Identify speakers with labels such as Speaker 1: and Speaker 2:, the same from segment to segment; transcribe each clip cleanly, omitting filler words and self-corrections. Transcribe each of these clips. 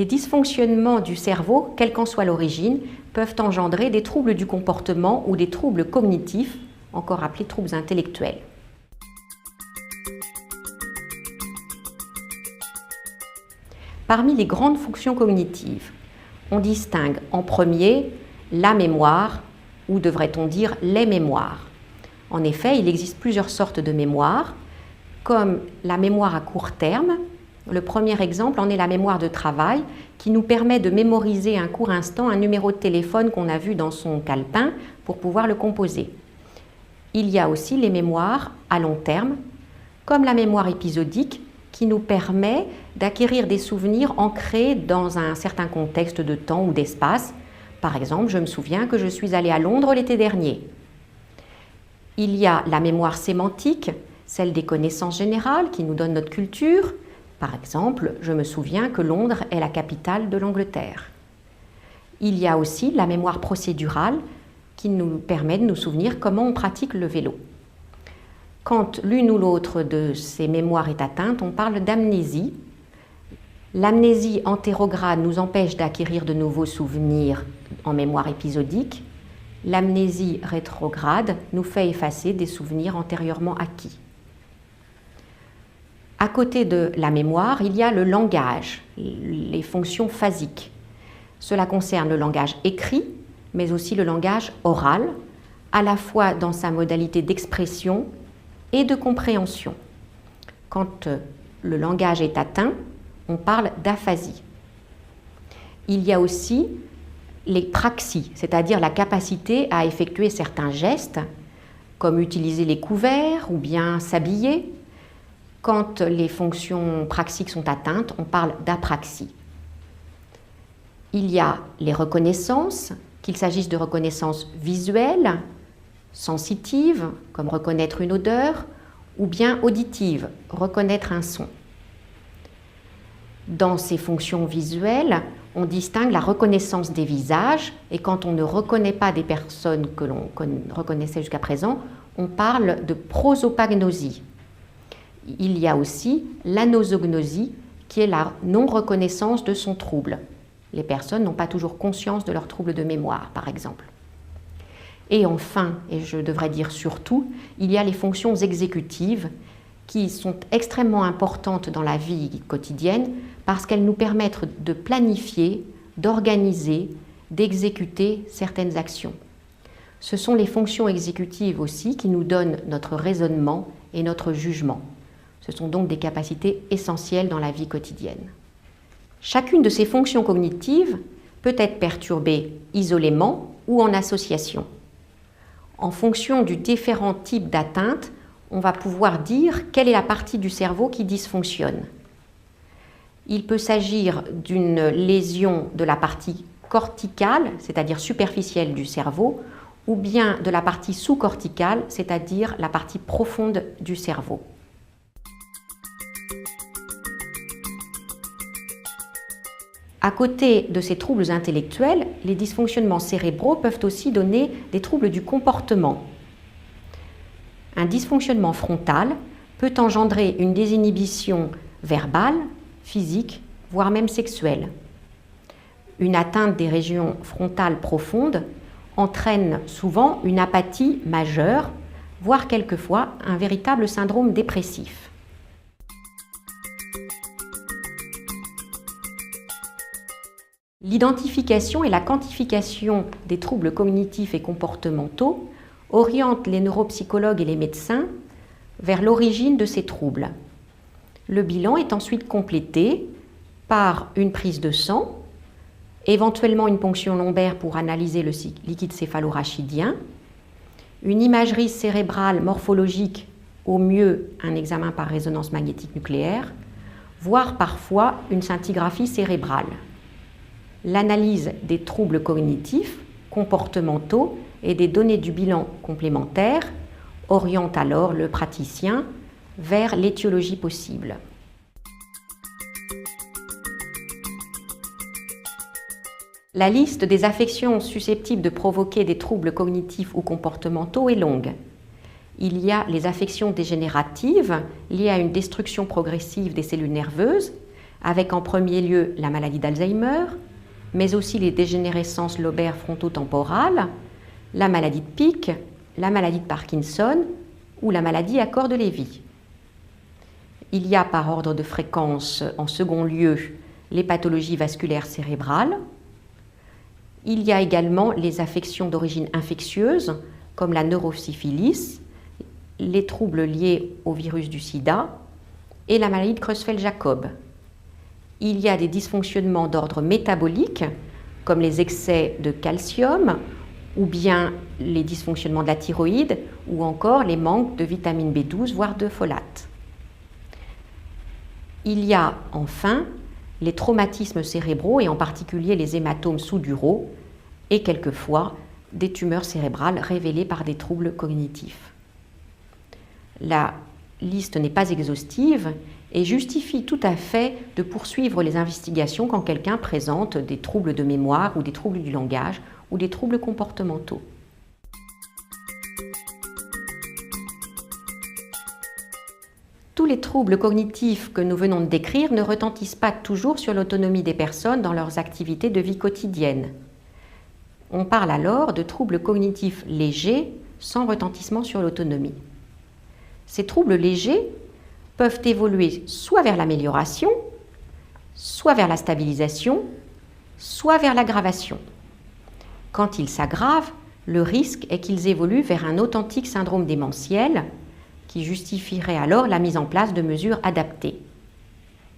Speaker 1: Les dysfonctionnements du cerveau, quelle qu'en soit l'origine, peuvent engendrer des troubles du comportement ou des troubles cognitifs, encore appelés troubles intellectuels. Parmi les grandes fonctions cognitives, on distingue en premier la mémoire, ou devrait-on dire les mémoires. En effet, il existe plusieurs sortes de mémoire, comme la mémoire à court terme. Le premier exemple en est la mémoire de travail, qui nous permet de mémoriser un court instant un numéro de téléphone qu'on a vu dans son calepin pour pouvoir le composer. Il y a aussi les mémoires à long terme, comme la mémoire épisodique, qui nous permet d'acquérir des souvenirs ancrés dans un certain contexte de temps ou d'espace. Par exemple, je me souviens que je suis allée à Londres l'été dernier. Il y a la mémoire sémantique, celle des connaissances générales qui nous donne notre culture. Par exemple, je me souviens que Londres est la capitale de l'Angleterre. Il y a aussi la mémoire procédurale qui nous permet de nous souvenir comment on pratique le vélo. Quand l'une ou l'autre de ces mémoires est atteinte, on parle d'amnésie. L'amnésie antérograde nous empêche d'acquérir de nouveaux souvenirs en mémoire épisodique. L'amnésie rétrograde nous fait effacer des souvenirs antérieurement acquis. À côté de la mémoire, il y a le langage, les fonctions phasiques. Cela concerne le langage écrit, mais aussi le langage oral, à la fois dans sa modalité d'expression et de compréhension. Quand le langage est atteint, on parle d'aphasie. Il y a aussi les praxies, c'est-à-dire la capacité à effectuer certains gestes, comme utiliser les couverts ou bien s'habiller. Quand les fonctions praxiques sont atteintes, on parle d'apraxie. Il y a les reconnaissances, qu'il s'agisse de reconnaissances visuelles, sensitives, comme reconnaître une odeur, ou bien auditives, reconnaître un son. Dans ces fonctions visuelles, on distingue la reconnaissance des visages, et quand on ne reconnaît pas des personnes que l'on reconnaissait jusqu'à présent, on parle de prosopagnosie. Il y a aussi l'anosognosie, qui est la non-reconnaissance de son trouble. Les personnes n'ont pas toujours conscience de leur trouble de mémoire, par exemple. Et enfin, et je devrais dire surtout, il y a les fonctions exécutives qui sont extrêmement importantes dans la vie quotidienne parce qu'elles nous permettent de planifier, d'organiser, d'exécuter certaines actions. Ce sont les fonctions exécutives aussi qui nous donnent notre raisonnement et notre jugement. Ce sont donc des capacités essentielles dans la vie quotidienne. Chacune de ces fonctions cognitives peut être perturbée isolément ou en association. En fonction du différent type d'atteinte, on va pouvoir dire quelle est la partie du cerveau qui dysfonctionne. Il peut s'agir d'une lésion de la partie corticale, c'est-à-dire superficielle du cerveau, ou bien de la partie sous-corticale, c'est-à-dire la partie profonde du cerveau. À côté de ces troubles intellectuels, les dysfonctionnements cérébraux peuvent aussi donner des troubles du comportement. Un dysfonctionnement frontal peut engendrer une désinhibition verbale, physique, voire même sexuelle. Une atteinte des régions frontales profondes entraîne souvent une apathie majeure, voire quelquefois un véritable syndrome dépressif. L'identification et la quantification des troubles cognitifs et comportementaux orientent les neuropsychologues et les médecins vers l'origine de ces troubles. Le bilan est ensuite complété par une prise de sang, éventuellement une ponction lombaire pour analyser le liquide céphalorachidien, une imagerie cérébrale morphologique, au mieux un examen par résonance magnétique nucléaire, voire parfois une scintigraphie cérébrale. L'analyse des troubles cognitifs, comportementaux et des données du bilan complémentaire oriente alors le praticien vers l'étiologie possible. La liste des affections susceptibles de provoquer des troubles cognitifs ou comportementaux est longue. Il y a les affections dégénératives liées à une destruction progressive des cellules nerveuses, avec en premier lieu la maladie d'Alzheimer, mais aussi les dégénérescences lobaires frontotemporales, la maladie de Pick, la maladie de Parkinson ou la maladie à corps de Lévy. Il y a par ordre de fréquence en second lieu les pathologies vasculaires cérébrales. Il y a également les affections d'origine infectieuse comme la neurosyphilis, les troubles liés au virus du sida et la maladie de Creutzfeldt-Jakob. Il y a des dysfonctionnements d'ordre métabolique comme les excès de calcium ou bien les dysfonctionnements de la thyroïde ou encore les manques de vitamine B12 voire de folate. Il y a enfin les traumatismes cérébraux et en particulier les hématomes sous-duraux et quelquefois des tumeurs cérébrales révélées par des troubles cognitifs. La liste n'est pas exhaustive et justifie tout à fait de poursuivre les investigations quand quelqu'un présente des troubles de mémoire ou des troubles du langage ou des troubles comportementaux. Tous les troubles cognitifs que nous venons de décrire ne retentissent pas toujours sur l'autonomie des personnes dans leurs activités de vie quotidienne. On parle alors de troubles cognitifs légers sans retentissement sur l'autonomie. Ces troubles légers peuvent évoluer soit vers l'amélioration, soit vers la stabilisation, soit vers l'aggravation. Quand ils s'aggravent, le risque est qu'ils évoluent vers un authentique syndrome démentiel qui justifierait alors la mise en place de mesures adaptées.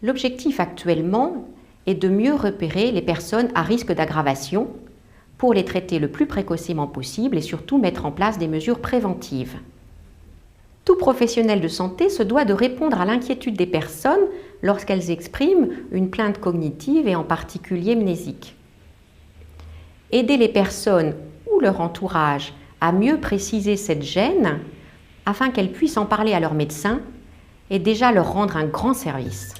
Speaker 1: L'objectif actuellement est de mieux repérer les personnes à risque d'aggravation pour les traiter le plus précocement possible et surtout mettre en place des mesures préventives. Tout professionnel de santé se doit de répondre à l'inquiétude des personnes lorsqu'elles expriment une plainte cognitive et en particulier mnésique. Aider les personnes ou leur entourage à mieux préciser cette gêne afin qu'elles puissent en parler à leur médecin et déjà leur rendre un grand service.